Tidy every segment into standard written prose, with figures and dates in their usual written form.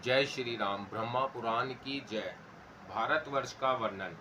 जय श्री राम। ब्रह्मा पुराण की जय। भारतवर्ष का वर्णन।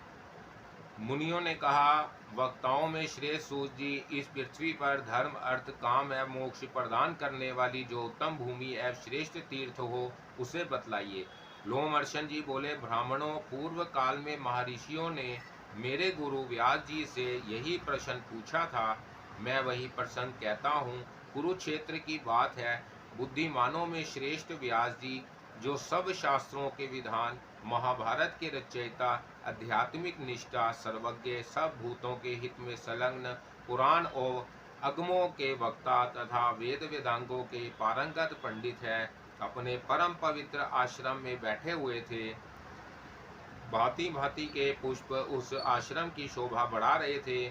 मुनियों ने कहा, वक्ताओं में श्रेष्ठ सूत जी, इस पृथ्वी पर धर्म अर्थ काम एवं मोक्ष प्रदान करने वाली जो उत्तम भूमि एवं श्रेष्ठ तीर्थ हो उसे बतलाइए। लोमहर्षण जी बोले, ब्राह्मणों, पूर्व काल में महर्षियों ने मेरे गुरु व्यास जी से यही प्रश्न पूछा था। मैं वही प्रश्न कहता हूँ। कुरुक्षेत्र की बात है। बुद्धिमानों में श्रेष्ठ व्यास जी, जो सब शास्त्रों के विधान, महाभारत के रचयिता, आध्यात्मिक निष्ठा, सर्वज्ञ, सब भूतों के हित में संलग्न, पुराण और अगमों के वक्ता तथा वेद वेदांगों के पारंगत पंडित है, अपने परम पवित्र आश्रम में बैठे हुए थे। भांति भांति के पुष्प उस आश्रम की शोभा बढ़ा रहे थे।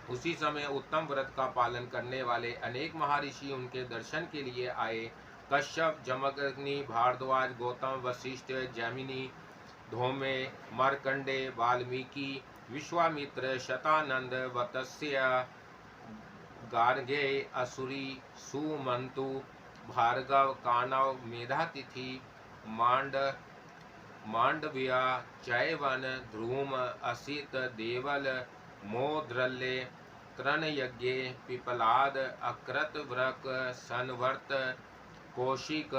उसी समय उत्तम व्रत का पालन करने वाले अनेक महर्षि उनके दर्शन के लिए आए। कश्यप, जमदग्नि, भारद्वाज, गौतम, वशिष्ठ, जैमिनी, धौम्य, मार्कंडे, वाल्मीकि, विश्वामित्र, शतानंद, वत्स्य, गार्गे, असुरी, सुमंतु, भार्गव, कानव, मेधातिथि, मांड मांडव्य, चैवन, ध्रुम, असित, देवल, मोद्रल्य, तृणयज्ञ, पिपलाद, अकृत, व्रक, सनवर्त, कौशिक,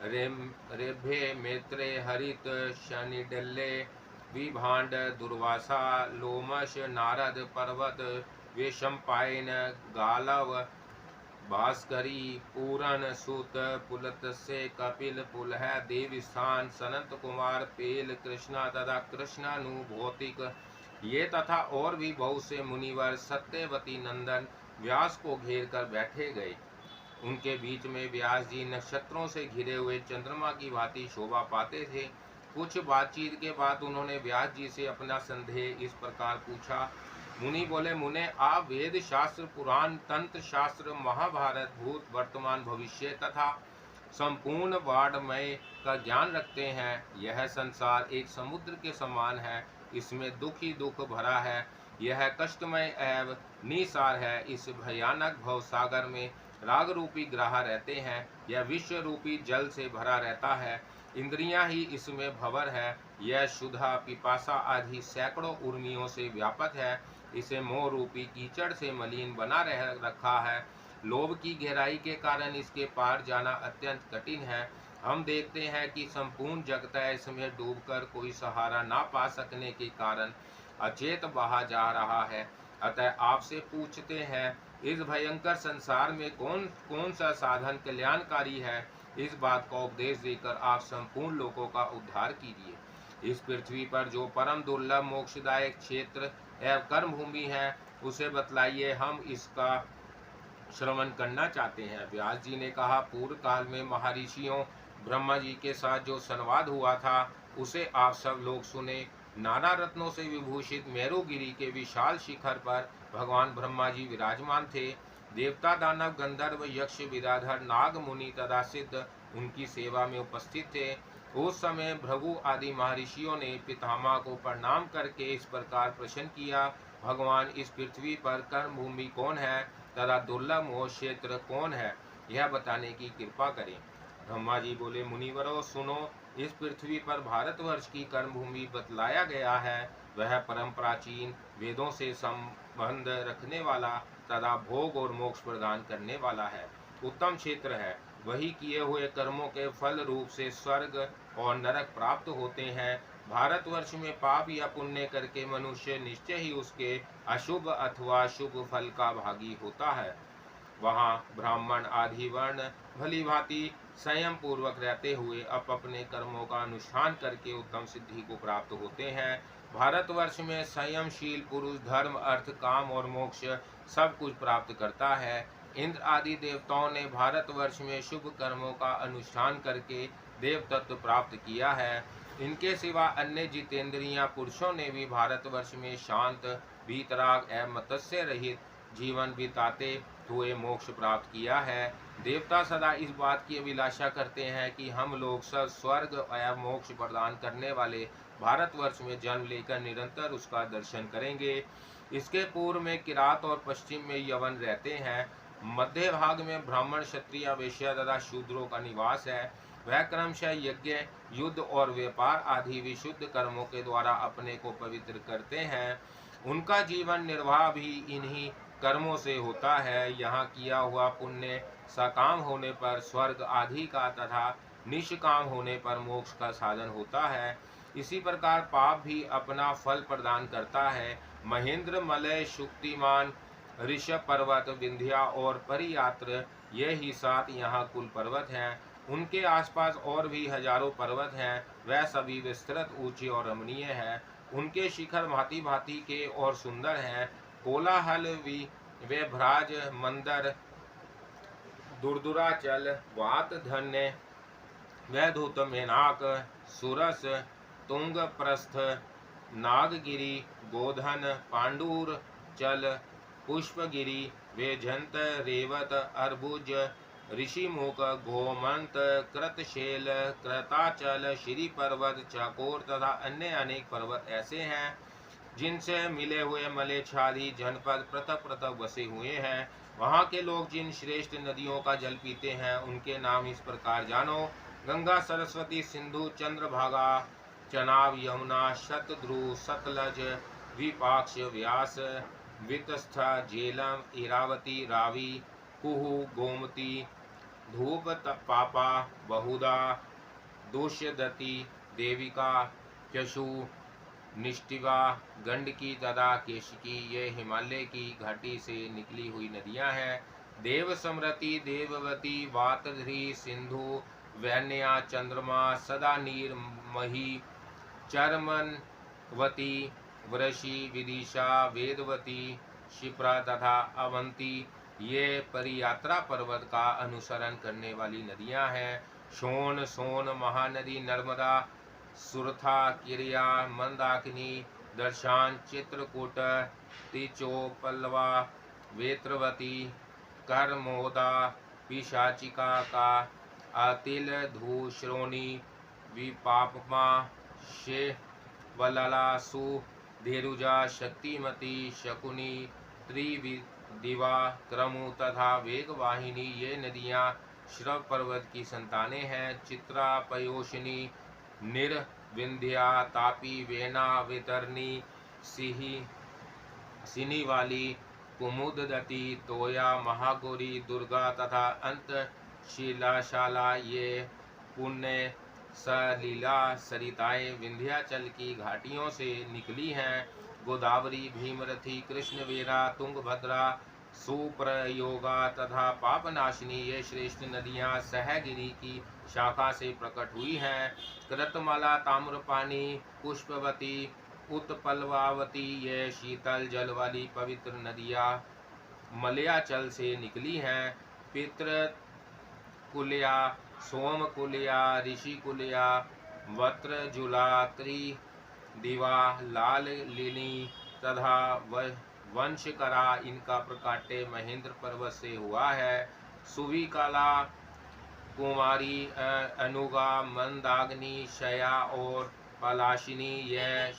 रेभ्य, मैत्रे, हरित, शनिडल्ले, विभांड, दुर्वासा, लोमश, नारद, पर्वत, वेशंपायन, गालव, भास्करी, पूरन, सुत, पुलत्स्य, कपिल, पुलह, देवस्थान, सनत कुमार, पेल, कृष्णा तथा कृष्णानुभौतिक, ये तथा और भी बहुत से मुनिवर सत्यवती नंदन व्यास को घेर कर बैठे गए। उनके बीच में व्यास जी नक्षत्रों से घिरे हुए चंद्रमा की भांति शोभा पाते थे। कुछ बातचीत के बाद उन्होंने व्यास जी से अपना संदेह इस प्रकार पूछा। मुनि बोले, मुने, आप वेद शास्त्र, पुराण, तंत्र शास्त्र, महाभारत, भूत, वर्तमान, भविष्य तथा संपूर्ण वाङ्मय का ज्ञान रखते हैं। यह संसार एक समुद्र के समान है, इसमें दुख ही दुख भरा है। यह कष्टमय एवं निसार है। इस भयानक भव सागर में राग रूपी ग्रह रहते हैं। यह विश्व रूपी जल से भरा रहता है। इंद्रियां ही इसमें भंवर है। यह क्षुधा, पिपासा आदि सैकड़ों उर्मियों से व्यापक है। इसे मोह रूपी कीचड़ से मलिन बना रह रखा है। लोभ की गहराई के कारण इसके पार जाना अत्यंत कठिन है। हम देखते हैं कि संपूर्ण जगत इसमें डूबकर कोई सहारा ना पा सकने के कारण अचेत बहा जा रहा है। अतः आपसे पूछते हैं, इस भयंकर संसार में कौन कौन सा साधन कल्याणकारी है? इस बात का उपदेश देकर आप संपूर्ण लोगों का उद्धार कीजिए। इस पृथ्वी पर जो परम दुर्लभ मोक्षदायक क्षेत्र एवं कर्म भूमि है, उसे बतलाइए, हम इसका श्रवण करना चाहते हैं। व्यास जी ने कहा, पूर्व काल में महर्षियों ब्रह्मा जी के साथ जो संवाद हुआ था, उसे आप सब लोग सुने। नाना रत्नों से विभूषित मेरुगिरी के विशाल शिखर पर भगवान ब्रह्मा जी विराजमान थे। देवता, दानव, गंधर्व, यक्ष, विद्याधर, नाग, मुनि तथा सिद्ध उनकी सेवा में उपस्थित थे। उस समय भृगु आदि महर्षियों ने पितामह को प्रणाम करके इस प्रकार प्रश्न किया, भगवान, इस पृथ्वी पर कर्म भूमि कौन है तथा दुर्लभ मोह क्षेत्र कौन है, यह बताने की कृपा करें। ब्रह्मा जी बोले, मुनिवरों, सुनो, इस पृथ्वी पर भारतवर्ष की कर्म भूमि बतलाया गया है। वह परम प्राचीन, वेदों से संबंध रखने वाला तथा भोग और मोक्ष प्रदान करने वाला है। उत्तम क्षेत्र है। वही किए हुए कर्मों के फल रूप से स्वर्ग और नरक प्राप्त होते हैं। भारतवर्ष में पाप या पुण्य करके मनुष्य निश्चय ही उसके अशुभ अथवा शुभ फल का भागी होता है। वहाँ ब्राह्मण आदि वर्ण भली भांति संयम पूर्वक रहते हुए अपने कर्मों का अनुष्ठान करके उत्तम सिद्धि को प्राप्त होते हैं। भारतवर्ष में संयमशील पुरुष धर्म, अर्थ, काम और मोक्ष सब कुछ प्राप्त करता है। इंद्र आदि देवताओं ने भारतवर्ष में शुभ कर्मों का अनुष्ठान करके देव तत्व प्राप्त किया है। इनके सिवा अन्य जितेंद्रिय पुरुषों ने भी भारतवर्ष में शांत, वीतराग एवं मत्स्य रहित जीवन बिताते हुए मोक्ष प्राप्त किया है। देवता सदा इस बात की अभिलाषा करते हैं कि हम लोग सब स्वर्ग एवं मोक्ष प्रदान करने वाले भारतवर्ष में जन्म लेकर निरंतर उसका दर्शन करेंगे। इसके पूर्व में किरात और पश्चिम में यवन रहते हैं। मध्य भाग में ब्राह्मण, क्षत्रिय, वैश्य तथा शूद्रों का निवास है। वह क्रमशः यज्ञ, युद्ध और व्यापार आदि विशुद्ध कर्मों के द्वारा अपने को पवित्र करते हैं। उनका जीवन निर्वाह भी इन्हीं कर्मों से होता है। यहाँ किया हुआ पुण्य सकाम होने पर स्वर्ग आदि का तथा निष्काम होने पर मोक्ष का साधन होता है। इसी प्रकार पाप भी अपना फल प्रदान करता है। महेंद्र, मलय, शुक्तिमान, ऋषभ पर्वत, विंध्या और परियात्र, ये ही 7 यहाँ कुल पर्वत हैं। उनके आसपास और भी हजारों पर्वत हैं। वह सभी विस्तृत, ऊंचे और रमणीय हैं। उनके शिखर भांति भांति के और सुंदर हैं। कोलाहल, वे भ्राज, मंदर, दुर्दुराचल, वात, धन्य, वैधूत, मेनाक, सुरस, तुंग, प्रस्थ, नागगिरी, गोधन, पांडुर, चल, पुष्पगिरी, वेजंत, रेवत, अर्बुज, ऋषिमुख, गोमंत, कृतशैल, कृताचल, श्री पर्वत, चकोर तथा अन्य अनेक पर्वत ऐसे हैं जिनसे मिले हुए मलेच्छादी जनपद पृथक पृथक बसे हुए हैं। वहाँ के लोग जिन श्रेष्ठ नदियों का जल पीते हैं उनके नाम इस प्रकार जानो: गंगा, सरस्वती, सिंधु, चंद्रभागा, चनाब, यमुना, शतद्रु, सतलज, विपाक्ष, व्यास, वितस्था, झेलम, इरावती, रावी, कुहू, गोमती, धूप, पापा, बहुधा, दुष्यदती, देविका, चशु, निष्टिवा, गंडकी तथा केशिकी, ये हिमालय की घाटी से निकली हुई नदियां हैं। देव समृति, देववती, वातध्री, सिंधु, वैन्या, चंद्रमा, सदा नीर, मही, चरमनवती, वृषि, विदिशा, वेदवती, शिप्रा तथा अवंती, ये परियात्रा पर्वत का अनुसरण करने वाली नदियां हैं। शोण, सोन, महानदी, नर्मदा, सुरथा, किरिया, मंदाकिनी, दर्शान, चित्रकूट, तिचो, पल्लवा, वेत्रवती, करमोदा, पिशाचिका का, अतिल, धूश्रोणी, विपापमा, शे, वललासु, धेरुजा, शक्तिमती, शकुनी, त्रिदिवा, क्रमु तथा वेगवाहिनी, ये नदियाँ श्रव पर्वत की संतानें हैं। चित्रा, पयोषिनी, निर, विंध्या, तापी, वेना, वितरणी, सिही, सिनी वाली, कुमुददती, तोया, महागौरी, दुर्गा तथा अंत शिलाशाला, ये पुण्य सलीला सरिताएं विंध्याचल की घाटियों से निकली हैं। गोदावरी, भीमरथी, कृष्णवेरा, तुंगभद्रा, सुप्रयोगा तथा पापनाशिनी, ये श्रेष्ठ नदियां सहगिरी की शाखा से प्रकट हुई हैं। कृतमाला, ताम्रपानी, पुष्पवती, उत्पलवावती, ये शीतल जल वाली पवित्र नदियां मलयाचल से निकली हैं। पितृकुल्या, सोमकुल्या, ऋषिकुल्या, वत्रजुला, त्रिदिवा, लाल लिनी तथा वंशकरा, इनका प्रकाट्य महेंद्र पर्वत से हुआ है। सुविकला, कुमारी, अनुगा, मंदाग्नि, शया और पलाशिनी, यह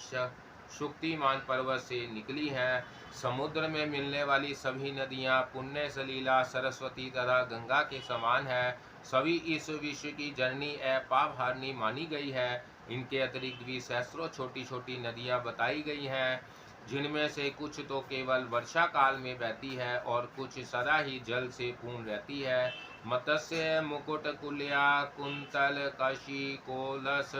शुक्तिमान पर्वत से निकली हैं। समुद्र में मिलने वाली सभी नदियां पुण्य सलीला, सरस्वती तथा गंगा के समान है। सभी इस विश्व की जननी पापहारिणी मानी गई है। इनके अतिरिक्त भी सहस्रों छोटी छोटी नदियां बताई गई हैं, जिनमें से कुछ तो केवल वर्षा काल में बहती है और कुछ सदा ही जल से पूर्ण रहती है। मत्स्य, मुकुट, कुल्या, कुंतल, कशी, कोलस,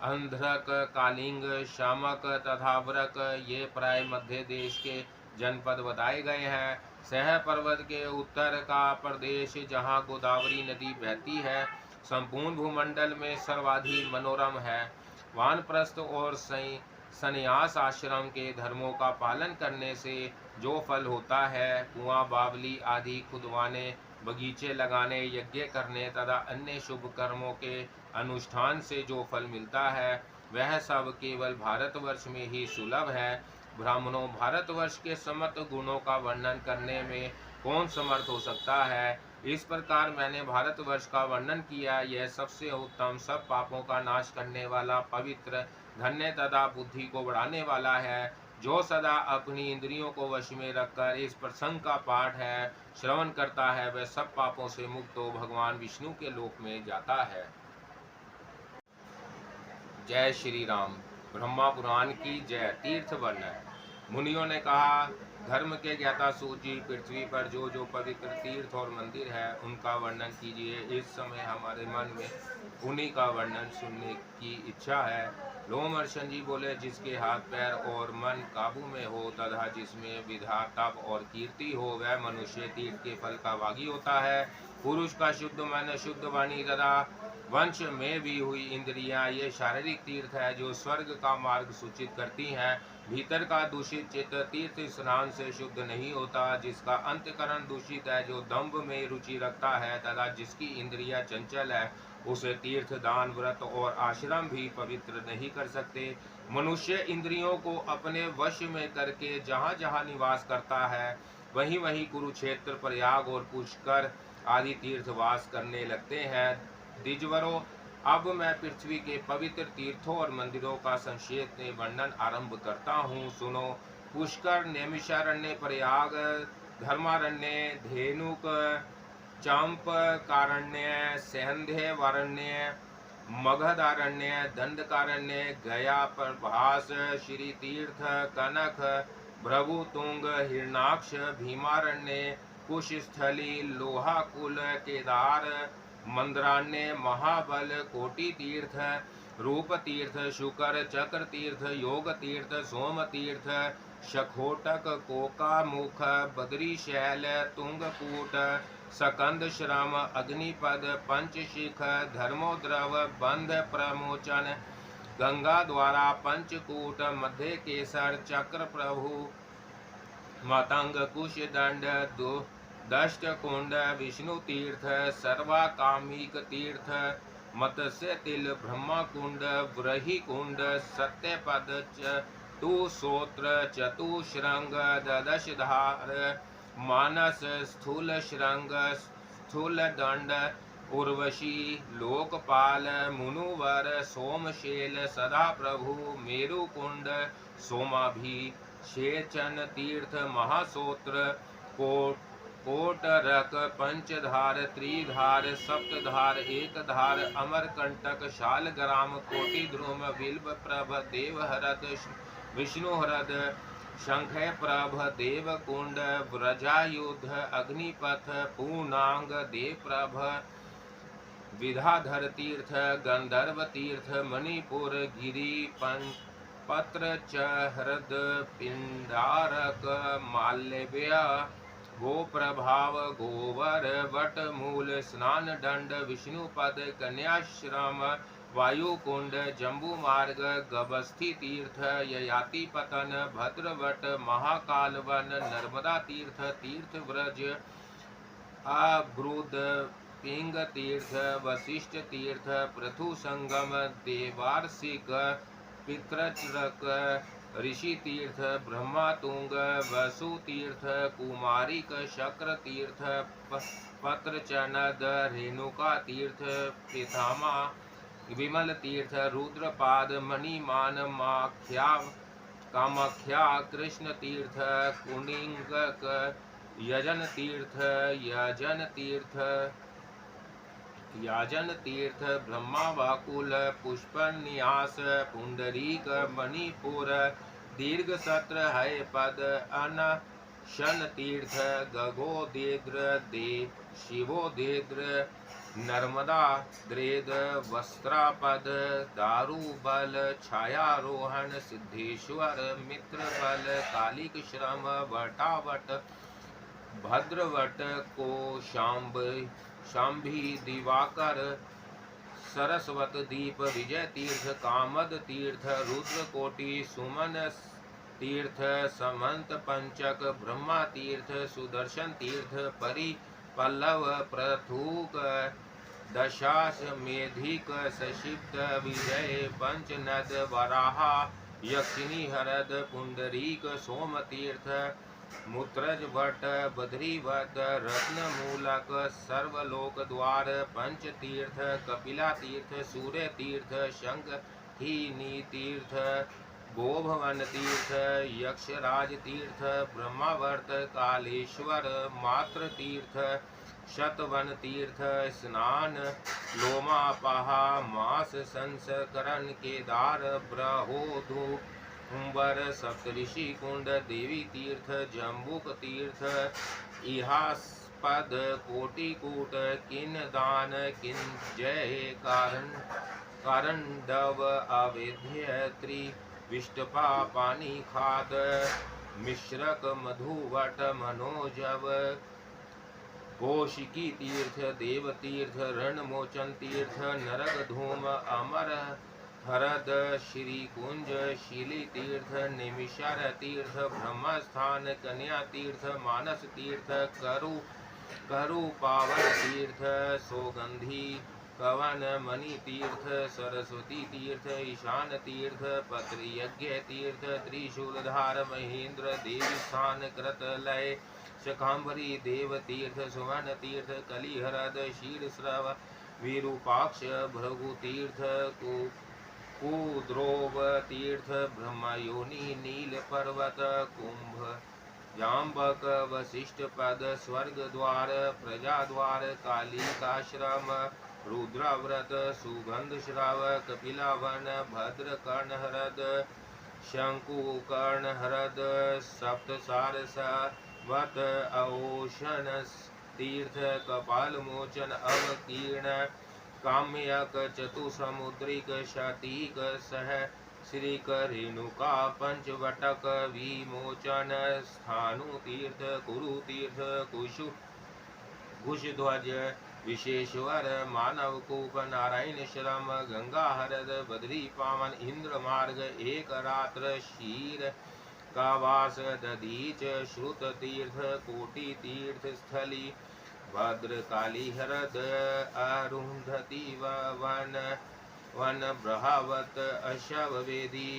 अंध्रक, कालिंग, शामक तथा व्रक, ये प्राय मध्य देश के जनपद बताए गए हैं। सह पर्वत के उत्तर का प्रदेश, जहाँ गोदावरी नदी बहती है, संपूर्ण भूमंडल में सर्वाधिक मनोरम है। वानप्रस्थ और संन्यास आश्रम के धर्मों का पालन करने से जो फल होता है, कुआं, बावली आदि खुदवाने, बगीचे लगाने, यज्ञ करने तथा अन्य शुभ कर्मों के अनुष्ठान से जो फल मिलता है, वह सब केवल भारतवर्ष में ही सुलभ है। ब्राह्मणों, भारतवर्ष के समस्त गुणों का वर्णन करने में कौन समर्थ हो सकता है? इस प्रकार मैंने भारतवर्ष का वर्णन किया। यह सबसे उत्तम, सब पापों का नाश करने वाला, पवित्र, धन्य तथा बुद्धि को बढ़ाने वाला है। जो सदा अपनी इंद्रियों को वश में रखकर इस प्रसंग का पाठ श्रवण करता है, वह सब पापों से मुक्त हो भगवान विष्णु के लोक में जाता है। जय श्री राम। ब्रह्मा पुराण की जय। तीर्थ वर्णन। मुनियों ने कहा, धर्म के ज्ञाता सूत जी, पृथ्वी पर जो जो पवित्र तीर्थ और मंदिर है उनका वर्णन कीजिए। इस समय हमारे मन में उन्हीं का वर्णन सुनने की इच्छा है। लोमहर्षण जी बोले, जिसके हाथ पैर और मन काबू में हो तथा जिसमें विधा तप और कीर्ति हो, वह मनुष्य तीर्थ के फल का भागी होता है। पुरुष का शुद्ध मन, शुद्ध वाणी तथा वंश में भी हुई इंद्रियां, ये शारीरिक तीर्थ है जो स्वर्ग का मार्ग सूचित करती हैं। भीतर का दूषित चित्त तीर्थ स्नान से शुद्ध नहीं होता। जिसका अंतकरण दूषित है, जो दंभ में रुचि रखता है तथा जिसकी इंद्रियां चंचल है, उसे तीर्थ, दान, व्रत और आश्रम भी पवित्र नहीं कर सकते। मनुष्य इंद्रियों को अपने वश में करके जहाँ जहाँ निवास करता है, वहीं वहीं कुरुक्षेत्र, प्रयाग और पुष्कर आदि तीर्थवास करने लगते हैं। द्विजवरों, अब मैं पृथ्वी के पवित्र तीर्थों और मंदिरों का संक्षेप में वर्णन आरंभ करता हूँ। सुनो। पुष्कर, नैमिषारण्य, प्रयाग, धर्मारण्य, धेनुक, चांपकारण्य, सैंध्यवारण्य, मगधारण्य, दंडकारण्य, गया, प्रभास, श्री तीर्थ, कनक, भृगुतुंग, हिरणाक्ष, भीमारण्य, कुशस्थली, लोहाकुल, केदार, मंद्रान्य, महाबल, कोटि तीर्थ, रूप तीर्थ, शुकर, चक्र तीर्थ, योग तीर्थ, सोम तीर्थ, शखोटक, कोकामुख, बद्रीशैल, तुंगकूट, सकंद श्रम, अग्निपद, पंचशिख, धर्मोद्रव, बंध प्रमोचन, गंगा द्वारा, पंचकूट, मध्य केसर, चक्र प्रभु, मतंग, कुश दंड, दष्ट कुंड, विष्णु तीर्थ, सर्वाकामिक तीर्थ, मत्स्य तिल, ब्रह्मा कुंड, व्रही कुंड, सत्यपद, चतुश्रोत्र, चतुश्रंग, दशधार, मानस, स्थूल श्रंग, स्थूल दंड, उर्वशी, लोकपाल, मुनुवर, सोमशेल, सदा प्रभु, मेरु कुंड, सोमाभि, शेचन तीर्थ, महासोत्र, कोटरक, पंचधार, त्रिधार, सप्तधार, एकधार, अमरकंटक, शालग्राम, कोटिद्रुम, बिल्व प्रभ, देवहरद, विष्णुहरद, शंखय प्रभ, देवकुंड, व्रजायुध, अग्निपथ, पूर्णांग, देवप्रभ, विधाधर तीर्थ, गंधर्व तीर्थ, मणिपुर, गिरि, पत्र चहृद, पिंडारक, माल्यव्य, गोप्रभाव, गोवर, वटमूल, स्नान दंड, विष्णुपद, कन्याश्रम, वायुकुंड, जम्बू मार्ग, गभस्थी तीर्थ, ययाति पतन, भद्रवट, महाकालवन, नर्मदा तीर्थ, तीर्थ व्रज, अब्रुद, पिंग तीर्थ, वशिष्ठ तीर्थ, पृथु संगम, देवार्षिक, पितृचरक, ऋषि तीर्थ, ब्रह्मातुंग, वसु तीर्थ, कुमारिक, शक्र तीर्थ, पत्रचनद, रेणुका तीर्थ, पितामा, विमल तीर्थ, रुद्रपाद, मणिमान, माख्या, कामाख्या, कृष्ण तीर्थ, कुणिंगक, यजन तीर्थ, याजन तीर्थ, ब्रह्मावाकुल, पुष्पन्यास, पुंडरीक, मणिपुर, दीर्घ सत्र, है पद, अनशन तीर्थ, गगोदेद्र, दे शिवोदेद्र, नर्मदा द्रेद, वस्त्रापद, दारुबल, छायारोहण, सिद्धेश्वर, मित्रबल, कालिक श्रम, वटावट, भद्रवट, को शांभी, दिवाकर, सरस्वत दीप, विजय तीर्थ, कामद तीर्थ, रुद्रकोटि, सुमन तीर्थ, समंत पंचक, ब्रह्मा तीर्थ, सुदर्शन तीर्थ, परिपल्लव, प्रथुक, दशाश मेधिक, सशिप्त, विजय, पंचनद, वराहा, यक्षिणी हरद, पुंडरीक, सोम तीर्थ, मुत्रज वट, बद्रीवत, रत्नमूलक, सर्वलोक द्वार, पंच तीर्थ, कपिला तीर्थ, सूर्य तीर्थ, शंखिनी तीर्थ, गोभवन तीर्थ, यक्षराज तीर्थ, ब्रह्मावर्त, कालेश्वर, मात्र तीर्थ, शतवन तीर्थ स्नान लोमापहा मास संस्करण केदार ब्रहोधु उम्बर सप्तऋषि कुंड देवी तीर्थ जम्बुक तीर्थ इहास्पद कोटिकूट किन दान किन जय कारण अवेद्य त्रि विष्टपा पानी खाद मिश्रक मधुवट मनोजव कौशिकी तीर्थ देव तीर्थ रणमोचन तीर्थ नरक धूम अमर हरद श्री कुंज शिली तीर्थ निमिषर तीर्थ ब्रह्मस्थान कन्या तीर्थ मानस तीर्थ करु पावन तीर्थ सौगंधी कवन मणि तीर्थ सरस्वती तीर्थ ईशान तीर्थ पत्र यज्ञ तीर्थ त्रिशूलधार महेंद्र देवी स्थान कृत लय शकांबरी देव तीर्थ सुवन तीर्थ कलिहरद शीर श्रव विरूपाक्ष भृगु तीर्थ कुद्रोव तीर्थ ब्रह्मयोनि नील पर्वत कुंभ जाम्बक वशिष्ठ पद स्वर्ग द्वार प्रजा द्वार कालिकाश्रम रुद्रव्रत सुगंध श्राव कपिलावन भद्र कर्ण हरद शंकु कर्ण हरद सप्तसारस वत औषण तीर्थ कपाल मोचन अवकीर्ण काम्यक चतुसमुद्रिक शतीक सह श्रीक रेणुका पंचवटक विमोचन स्थानु तीर्थ कुरु तीर्थ कुशु कुशध्वज विशेश्वर मानव कूप नारायण श्रम गंगा हरद बद्री पावन इंद्र मार्ग एक रात्र शीर कावास दधीच श्रुत तीर्थ कोटि तीर्थ स्थली भद्रकाली हरद अरुंधति वन वन ब्रहावत अशववेदी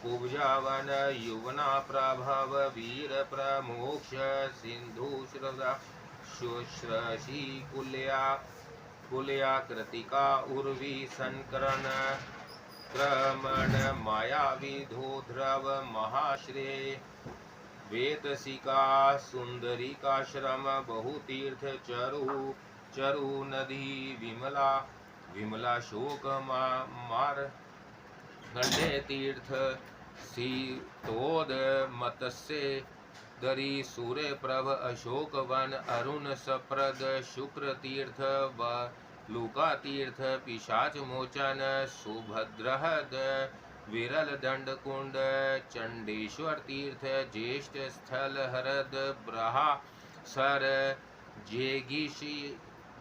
कुब्जावन युवना प्रभव वीर प्रमोक्ष सिंधु शुश्रशी कुल्या कृतिका उर्वी संकरण क्रमण मायावी धोध्रव महाश्रेय वेतसिका सुंदरिकाश्रम बहुतीर्थ चरु नदी विमला शोक मार खंडे तीर्थ शीतोद मत्स्य दरी सूर्य प्रभ अशोक वन अरुण सप्रद शुक्र तीर्थ लुका तीर्थ पिशाच मोचन सुभद्रहद विरल दंड कुंड चंडेश्वर तीर्थ ज्येष्ठ स्थल हरद ब्रहा सर जेगिशी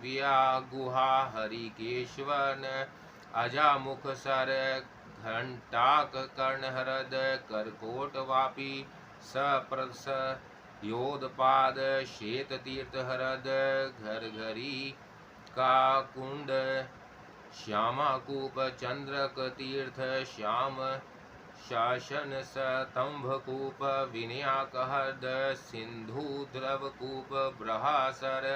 व्या गुहा हरिकेशवन अजामुख सर घंटाक कर्ण हरद करकोट वापी सप्रस योधपाद श्वेत तीर्थ हरद घर घरी का कुंड श्यामाकूप चंद्रक तीर्थ श्याम शासन स्तंभकूप विनयाकहद सिंधु द्रवकूप ब्रहासर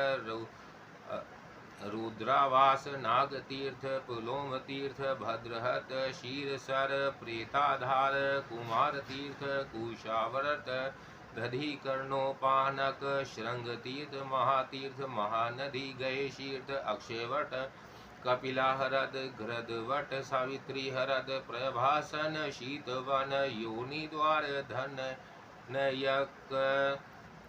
रुद्रावास नाग तीर्थ पुलोम तीर्थ भद्रहत शीरसर प्रेताधार कुमार तीर्थ कुशावर्त दधि कर्णोपानक श्रृंग तीर्थ महातीर्थ महानदी गए शीर्थ अक्षयवट कपिला हरद घृदवट सावित्री हरद प्रभासन शीतवन योनि द्वार धन नयक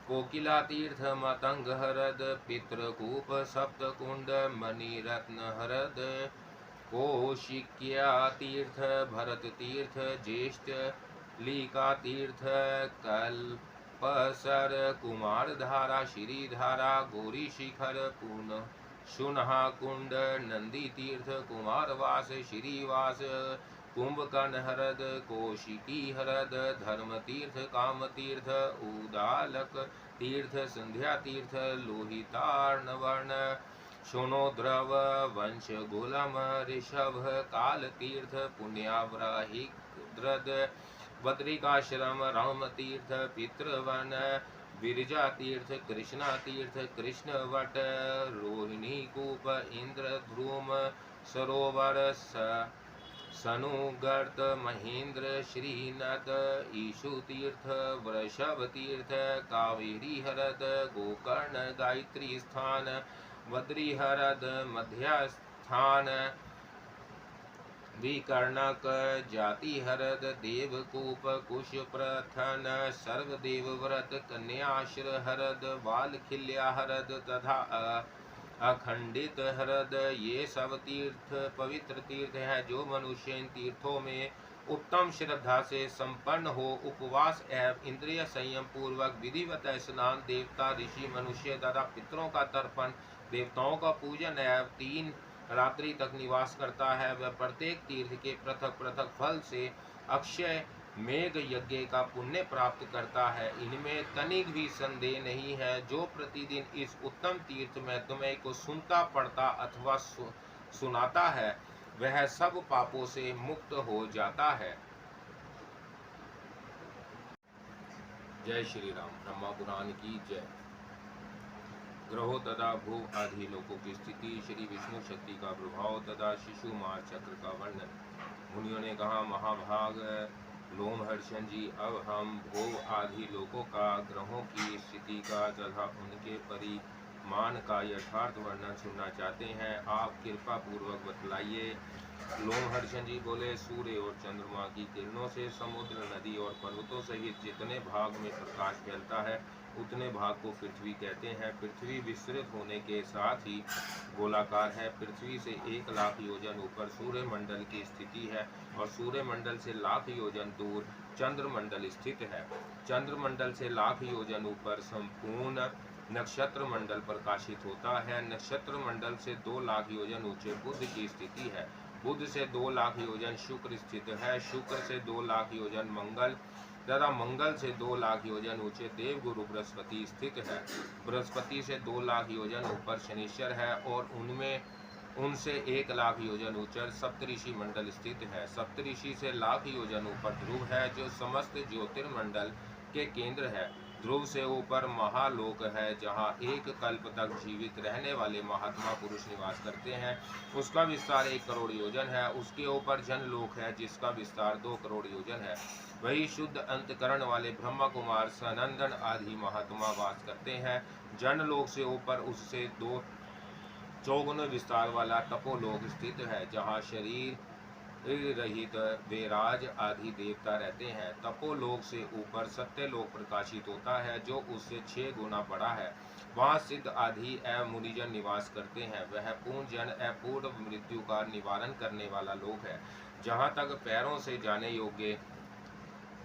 कोकिला तीर्थ मतंग हरद पितृकूप सप्तकुंड मणिरत्न हरद कौशिक्या तीर्थ भरत तीर्थ ज्येष्ठ लीका तीर्थ कल्पसर कुमार धारा श्रीधारा गौरी शिखर पुनः शुनहा कुंड नंदी तीर्थ कुमारवास श्रीवास कुंभकर्ण हरद कौशिकी हरद धर्म तीर्थ काम तीर्थ उदालक तीर्थ संध्या तीर्थ लोहितार्णवर्ण शोणोद्रव वंश गोलम ऋषभ काल तीर्थ पुण्याव्राहिद्रद बद्रिकाश्रम राम तीर्थ पितृवन विरजा तीर्थ कृष्णा तीर्थ कृष्णवट रोहिणी कूप इंद्र ध्रुम सरोवर सनुगर्त महेंद्र श्रीनद ईशु तीर्थ वृषभ तीर्थ कावेरी हरद गोकर्ण गायत्री स्थान बद्री हरद मध्य स्थान विकर्णक जाति हरद देवकूप कुश प्रथन सर्वदेव व्रत कन्याश्र हरद बालखिल्या हरद तथा अखंडित हरद। ये सब तीर्थ पवित्र तीर्थ हैं जो मनुष्य इन तीर्थों में उत्तम श्रद्धा से संपन्न हो उपवास एवं इंद्रिय संयम पूर्वक विधिवत स्नान देवता ऋषि मनुष्य तथा पितरों का तर्पण देवताओं का पूजन एवं 3 रात्रि तक निवास करता है। वह प्रत्येक तीर्थ के पृथक पृथक फल से अक्षय मेघ यज्ञ का पुण्य प्राप्त करता है। इनमें तनिक भी संदेह नहीं है। जो प्रतिदिन इस उत्तम तीर्थ में तुम्हें को सुनता पढ़ता अथवा सुनाता है वह सब पापों से मुक्त हो जाता है। जय श्री राम। ब्रह्मा पुराण की जय। ग्रहों तथा भू आदि लोकों की स्थिति, श्री विष्णु शक्ति का प्रभाव तथा शिशु मार चक्र का वर्णन। मुनियों ने कहा, महाभाग लोमहर्षण जी, अब हम भू आदि लोकों का, ग्रहों की स्थिति का तथा उनके परिमाण का यथार्थ वर्णन सुनना चाहते हैं। आप कृपा पूर्वक बतलाइए। लोमहर्षण जी बोले, सूर्य और चंद्रमा की किरणों से समुद्र, नदी और पर्वतों सहित जितने भाग में प्रकाश फैलता है उतने भाग को पृथ्वी कहते हैं। पृथ्वी विस्तृत होने के साथ ही गोलाकार है। पृथ्वी से 1 लाख योजन ऊपर सूर्य मंडल की स्थिति है और सूर्य मंडल से लाख योजन दूर चंद्रमंडल स्थित है। चंद्रमंडल से लाख योजन ऊपर संपूर्ण नक्षत्र मंडल प्रकाशित होता है। नक्षत्र मंडल से 2 लाख योजन ऊंचे बुध की स्थिति है। बुध से 2 लाख योजन शुक्र स्थित है। शुक्र से 2 लाख योजन मंगल तथा मंगल से 2 लाख योजन ऊंचे देवगुरु बृहस्पति स्थित है। बृहस्पति से 2 लाख योजन ऊपर शनिश्चर है और उनसे 1 लाख योजन ऊंचा सप्तऋषि मंडल स्थित है। सप्तऋषि से लाख योजन ऊपर ध्रुव है जो समस्त ज्योतिर्मंडल के केंद्र है। ध्रुव से ऊपर महालोक है जहाँ 1 कल्प तक जीवित रहने वाले महात्मा पुरुष निवास करते हैं। उसका विस्तार 1 करोड़ योजन है। उसके ऊपर जनलोक है जिसका विस्तार 2 करोड़ योजन है। वही शुद्ध अंतकरण वाले ब्रह्मा कुमार सनंदन आदि महात्मा वास करते हैं। जनलोक से ऊपर उससे 2 चौगुन विस्तार वाला तपोलोक स्थित है जहाँ शरीर रहित वेराज आदि देवता रहते हैं। तपोलोक से ऊपर सत्यलोक प्रकाशित होता है जो उससे 6 गुना बड़ा है। वहाँ सिद्ध आदि एवं मुनिजन निवास करते हैं। वह पूर्ण जन अपूर्ण मृत्यु का निवारण करने वाला लोक है। जहाँ तक पैरों से जाने योग्य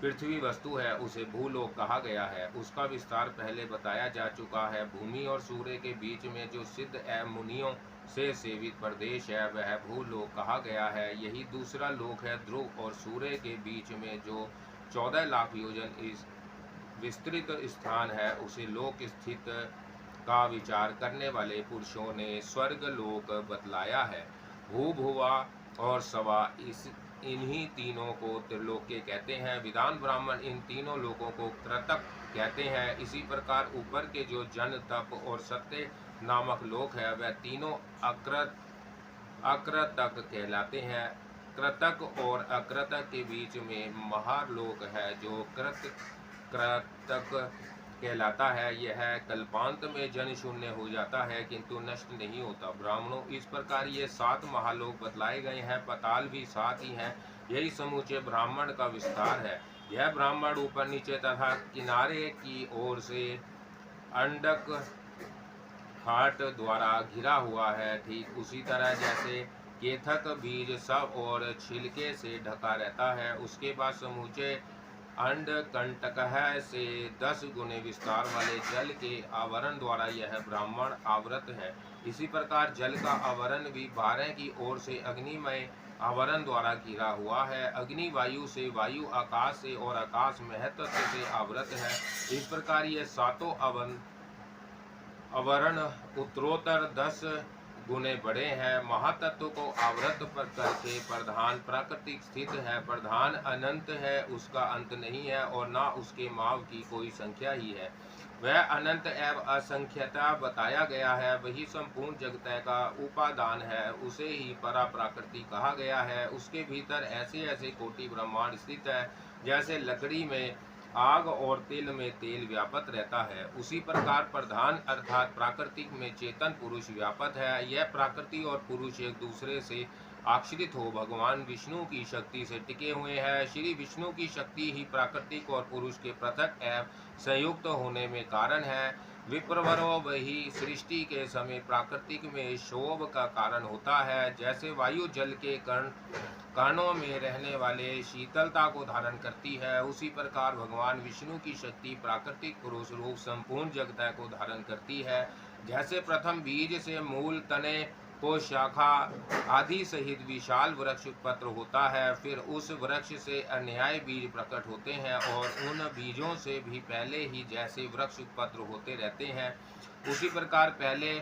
पृथ्वी वस्तु है उसे भूलोक कहा गया है। उसका विस्तार पहले बताया जा चुका है। भूमि और सूर्य के बीच में जो सिद्ध एवं मुनियों से सेवित प्रदेश है वह भूलोक कहा गया है। यही दूसरा लोक है। ध्रुव और सूर्य के बीच में जो 14 लाख योजन इस विस्तृत स्थान है उसे लोक स्थित का विचार करने वाले पुरुषों ने स्वर्ग लोक बतलाया है। भू भुवा और सवा इन्हीं तीनों को त्रिलोक्य कहते हैं। विद्वान ब्राह्मण इन तीनों लोकों को कृतक कहते हैं। इसी प्रकार ऊपर के जो जन तप और सत्य नामक लोक है वह तीनों अकृतक कहलाते हैं। कृतक और अकृतक के बीच में महालोक है जो कृतक कहलाता है। यह कल्पांत में जन शून्य हो जाता है किंतु नष्ट नहीं होता। ब्राह्मणों, इस प्रकार ये 7 महालोक बतलाए गए हैं। पाताल भी 7 ही हैं। यही समूचे ब्राह्मण का विस्तार है। यह ब्राह्मण ऊपर नीचे तथा किनारे की ओर से अंडक हाट द्वारा घिरा हुआ है। ठीक उसी तरह जैसे केथक बीज सब और छिलके से ढका रहता है, उसके बाद समूचे अंड कंटकह से 10 गुने विस्तार वाले जल के आवरण द्वारा यह ब्राह्मण आवृत है। इसी प्रकार जल का आवरण भी 12 की ओर से अग्निमय आवरण द्वारा घिरा हुआ है। अग्नि वायु से, वायु आकाश से और आकाश महत्व से आवृत है। इस प्रकार ये 7 आवरण उत्तरोत्तर 10 गुने बड़े हैं। महातत्व को आवृत पर करके प्रधान प्राकृतिक स्थित है। प्रधान अनंत है, उसका अंत नहीं है और ना उसके माव की कोई संख्या ही है। वह अनंत एवं असंख्यता बताया गया है, वही संपूर्ण जगत का उपादान है, उसे ही परा प्रकृति कहा गया है। उसके भीतर ऐसे ऐसे कोटि ब्रह्मांड स्थित है, जैसे लकड़ी में आग और तिल में तेल व्यापत रहता है, उसी प्रकार प्रधान अर्थात प्राकृतिक में चेतन पुरुष व्यापत है। यह प्रकृति और पुरुष एक दूसरे से आश्रित हो भगवान विष्णु की शक्ति से टिके हुए हैं। श्री विष्णु की शक्ति ही प्राकृतिक और पुरुष के पृथक एवं संयुक्त होने में कारण है। विप्रवरो वही सृष्टि के समय प्राकृतिक में शोभ का कारण होता है, जैसे वायु जल के कणों में रहने वाले शीतलता को धारण करती है, उसी प्रकार भगवान विष्णु की शक्ति प्राकृतिक पुरुष रूप संपूर्ण जगत को धारण करती है। जैसे प्रथम बीज से मूल तने को शाखा आदि सहित विशाल वृक्ष उत्पन्न होता है, फिर उस वृक्ष से अन्याय बीज प्रकट होते हैं और उन बीजों से भी पहले ही जैसे वृक्ष उत्पन्न होते रहते हैं, उसी प्रकार पहले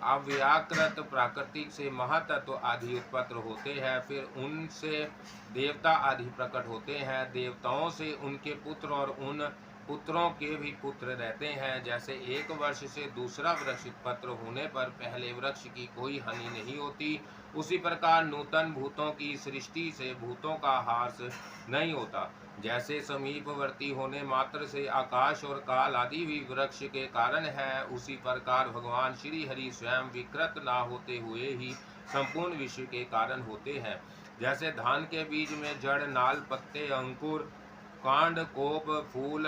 अव्याकृत प्राकृतिक से महातत्व आदि उत्पन्न होते हैं, फिर उनसे देवता आदि प्रकट होते हैं, देवताओं से उनके पुत्र और उन पुत्रों के भी पुत्र रहते हैं। जैसे एक वर्ष से दूसरा वृक्ष उत्पन्न होने पर पहले वृक्ष की कोई हानि नहीं होती, उसी प्रकार नूतन भूतों की सृष्टि से भूतों का हास नहीं होता। जैसे समीपवर्ती होने मात्र से आकाश और काल आदि भी वृक्ष के कारण है, उसी प्रकार भगवान श्री हरि स्वयं विकृत ना होते हुए ही संपूर्ण विश्व के कारण होते हैं। जैसे धान के बीज में जड़, नाल, पत्ते, अंकुर, कांड, कोप, फूल,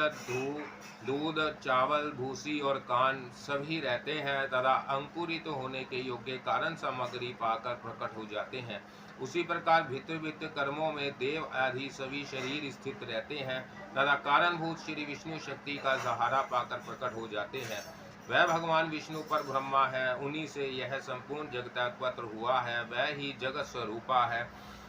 दूध, चावल, भूसी और कान सभी रहते हैं तथा अंकुरित होने के योग्य कारण सामग्री पाकर प्रकट हो जाते हैं, उसी प्रकार भित्र कर्मों में देव आदि सभी शरीर स्थित रहते हैं तथा कारणभूत श्री विष्णु शक्ति का सहारा पाकर प्रकट हो जाते हैं। वह भगवान विष्णु पर ब्रह्मा है, उन्हीं से यह संपूर्ण जगत उत्पन्न हुआ है, वह ही जगत स्वरूपा है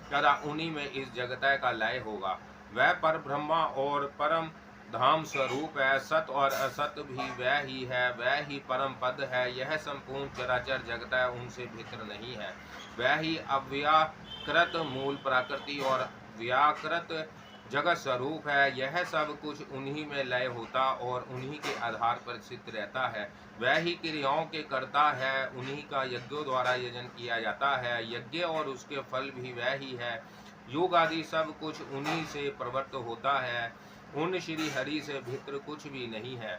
तथा उन्हीं में इस जगत का लय होगा। वह पर ब्रह्मा और परम धाम स्वरूप है, सत और असत भी वह ही है, वह ही परम पद है। यह संपूर्ण चराचर जगत है, उनसे भिन्न नहीं है। वह ही अव्याकृत मूल प्रकृति और व्याकृत जगत स्वरूप है। यह सब कुछ उन्हीं में लय होता और उन्हीं के आधार पर स्थित रहता है। वह ही क्रियाओं के कर्ता है, उन्हीं का यज्ञों द्वारा यजन किया जाता है। यज्ञ और उसके फल भी वह ही है। योग आदि सब कुछ उन्हीं से प्रवृत्त होता है, उन श्री हरि से भित्र कुछ भी नहीं है।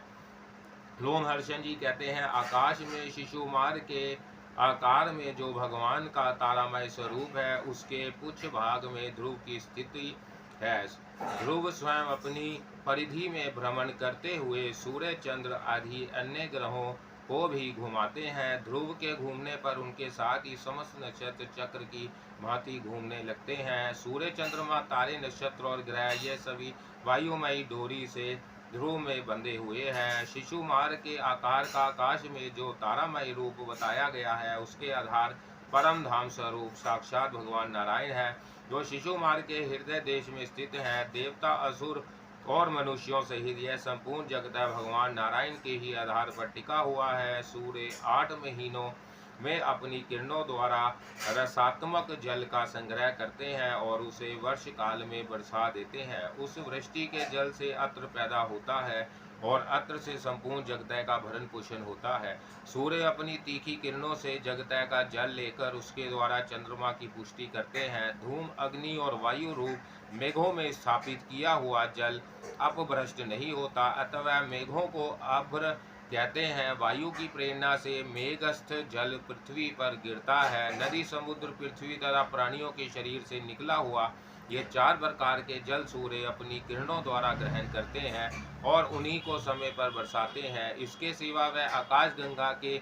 लोमहर्षण जी कहते हैं, आकाश में शिशुमार के आकार में जो भगवान का तारामय स्वरूप है, उसके पुच्छ भाग में ध्रुव की स्थिति है। ध्रुव स्वयं अपनी परिधि में भ्रमण करते हुए सूर्य, चंद्र आदि अन्य ग्रहों को भी घुमाते हैं। ध्रुव के घूमने पर उनके साथ ही समस्त नक्षत्र चक्र की भांति घूमने लगते हैं। सूर्य, चंद्रमा, तारे, नक्षत्र और ग्रह ये सभी वायुमयी डोरी से ध्रुव में बंधे हुए हैं। शिशुमार के आकार का आकाश में जो तारामय रूप बताया गया है, उसके आधार परम धाम स्वरूप साक्षात भगवान नारायण है, जो शिशुमार के हृदय देश में स्थित है। देवता, असुर और मनुष्यों सहित यह संपूर्ण जगत भगवान नारायण के ही आधार पर टिका हुआ है। सूर्य 8 महीनों में अपनी किरणों द्वारा रसात्मक जल का संग्रह करते हैं और उसे वर्ष काल में बरसा देते हैं। उस वृष्टि के जल से अत्र पैदा होता है और अत्र से संपूर्ण जगत का भरण पोषण होता है। सूर्य अपनी तीखी किरणों से जगत का जल लेकर उसके द्वारा चंद्रमा की पुष्टि करते हैं। धूम, अग्नि और वायु रूप मेघों में स्थापित किया हुआ जल अपभ्रष्ट नहीं होता, अथवा मेघों को अभ्र कहते हैं। वायु की प्रेरणा से मेघस्थ जल पृथ्वी पर गिरता है। नदी, समुद्र, पृथ्वी तथा प्राणियों के शरीर से निकला हुआ ये 4 प्रकार के जल सूर्य अपनी किरणों द्वारा ग्रहण करते हैं और उन्हीं को समय पर बरसाते हैं। इसके सिवा वह आकाश गंगा के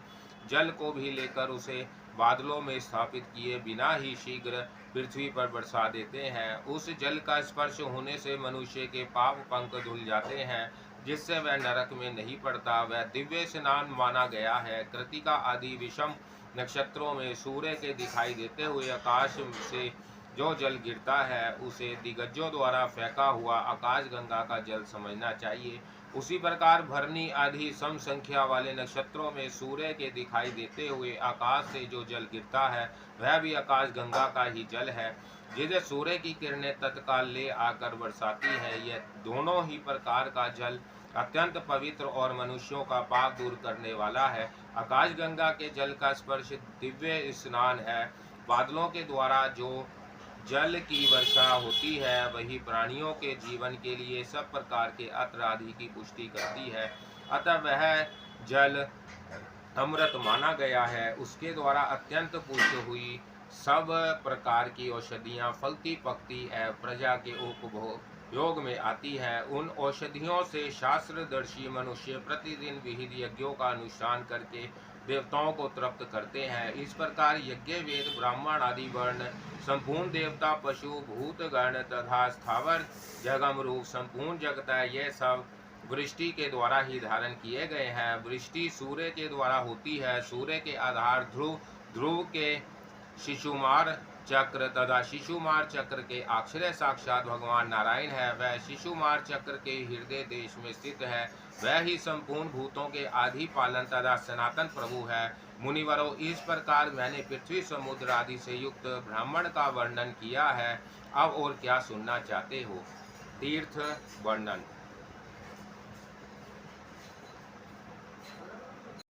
जल को भी लेकर उसे बादलों में स्थापित किए बिना ही शीघ्र पृथ्वी पर बरसा देते हैं। उस जल का स्पर्श होने से मनुष्य के पाप पंख धुल जाते हैं, जिससे वह नरक में नहीं पड़ता। वह दिव्य स्नान माना गया है। कृतिका आदि विषम नक्षत्रों में सूर्य के दिखाई देते हुए आकाश से जो जल गिरता है, उसे दिग्गजों द्वारा फेंका हुआ आकाश गंगा का जल समझना चाहिए। उसी प्रकार भरनी आदि सम संख्या वाले नक्षत्रों में सूर्य के दिखाई देते हुए आकाश से जो जल गिरता है, वह भी आकाश गंगा का ही जल है, जिसे सूर्य की किरणें तत्काल ले आकर बरसाती है। यह दोनों ही प्रकार का जल अत्यंत पवित्र और मनुष्यों का पाप दूर करने वाला है। आकाश गंगा के जल का स्पर्श दिव्य स्नान है। बादलों के द्वारा जो जल की वर्षा होती है वही प्राणियों के जीवन के लिए सब प्रकार के अत्र आदि की पुष्टि करती है। अतः वह जल अमृत माना गया है। उसके द्वारा अत्यंत पुष्ट हुई सब प्रकार की औषधियाँ फलती पकती एवं प्रजा के उपभोग में आती है। उन औषधियों से शास्त्रदर्शी मनुष्य प्रतिदिन विहित यज्ञों का अनुष्ठान करके देवताओं को तृप्त करते हैं। इस प्रकार यज्ञ वेद ब्राह्मण आदि वर्ण संपूर्ण देवता पशु भूत गण तथा स्थावर जगम रूप संपूर्ण जगत है, ये सब वृष्टि के द्वारा ही धारण किए गए हैं। वृष्टि सूर्य के द्वारा होती है। सूर्य के आधार ध्रुव, ध्रुव के शिशुमार चक्र तथा शिशुमार चक्र के अक्षर साक्षात भगवान नारायण है। वह शिशुमार चक्र के हृदय देश में स्थित है। वह ही संपूर्ण भूतों के आदि पालन तथा सनातन प्रभु है। मुनिवरों, इस प्रकार मैंने पृथ्वी समुद्र आदि से युक्त ब्राह्मण का वर्णन किया है। अब और क्या सुनना चाहते हो? तीर्थ वर्णन।